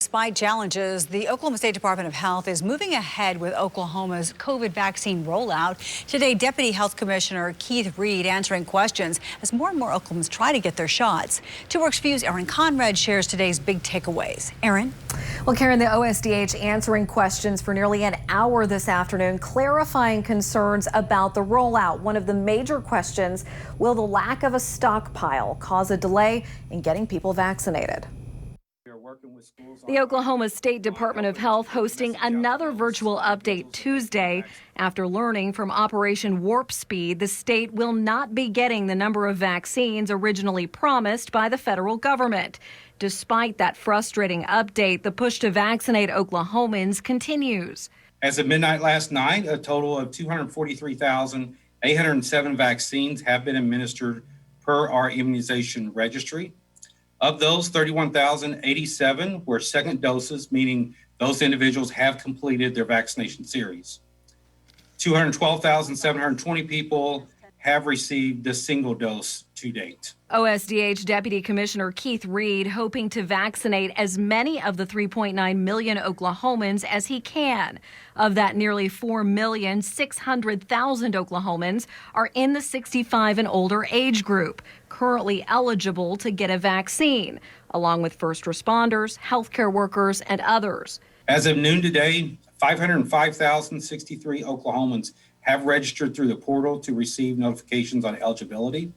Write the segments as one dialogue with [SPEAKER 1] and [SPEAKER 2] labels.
[SPEAKER 1] despite challenges, the Oklahoma State Department of Health is moving ahead with Oklahoma's COVID vaccine rollout. Today, Deputy Health Commissioner Keith Reed answering questions as more and more Oklahomans try to get their shots. 2 Works View's Aaron Conrad shares today's big takeaways. Aaron?
[SPEAKER 2] Well, Karen, the OSDH answering questions for nearly an hour this afternoon, clarifying concerns about the rollout. One of the major questions, will the lack of a stockpile cause a delay in getting people vaccinated? The Oklahoma State Department of Health hosting another virtual update Tuesday. After learning from Operation Warp Speed, the state will not be getting the number of vaccines originally promised by the federal government. Despite that frustrating update, the push to vaccinate Oklahomans continues.
[SPEAKER 3] As of midnight last night, a total of 243,807 vaccines have been administered per our immunization registry. Of those, 31,087 were second doses, meaning those individuals have completed their vaccination series. 212,720 people have received the single dose to date.
[SPEAKER 2] OSDH Deputy Commissioner Keith Reed hoping to vaccinate as many of the 3.9 million Oklahomans as he can. Of that, nearly 4,600,000 Oklahomans are in the 65 and older age group, currently eligible to get a vaccine, along with first responders, healthcare workers, and others.
[SPEAKER 3] As of noon today, 505,063 Oklahomans have registered through the portal to receive notifications on eligibility.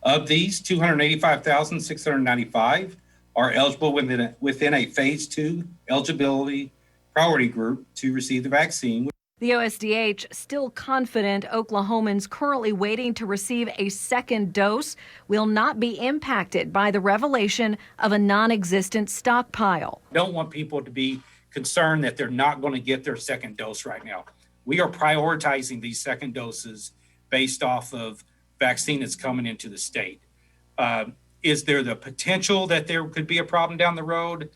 [SPEAKER 3] Of these, 285,695 are eligible within a phase 2 eligibility priority group to receive the vaccine.
[SPEAKER 2] The OSDH still confident Oklahomans currently waiting to receive a second dose will not be impacted by the revelation of a non-existent stockpile.
[SPEAKER 3] I don't want people to be concerned that they're not going to get their second dose right now. We are prioritizing these second doses based off of vaccine that's coming into the state. Is there the potential that there could be a problem down the road?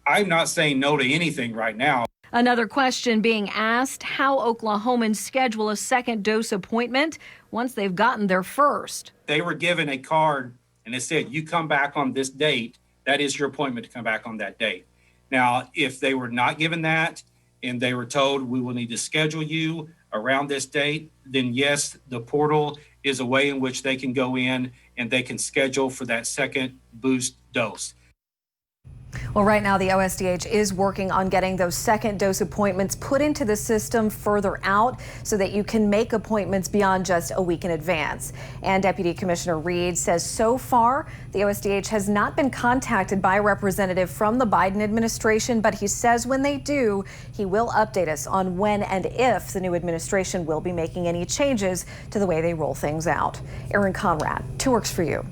[SPEAKER 3] I'm not saying no to anything right now.
[SPEAKER 2] Another question being asked, how Oklahomans schedule a second dose appointment once they've gotten their first.
[SPEAKER 3] They were given a card and it said, you come back on this date. That is your appointment to come back on that date. Now, if they were not given that and they were told we will need to schedule you around this date, then yes, the portal is a way in which they can go in and they can schedule for that second boost dose.
[SPEAKER 2] Well, right now the OSDH is working on getting those second dose appointments put into the system further out so that you can make appointments beyond just a week in advance. And Deputy Commissioner Reed says so far the OSDH has not been contacted by a representative from the Biden administration, but he says when they do, he will update us on when and if the new administration will be making any changes to the way they roll things out. Aaron Conrad, 2 Works for You.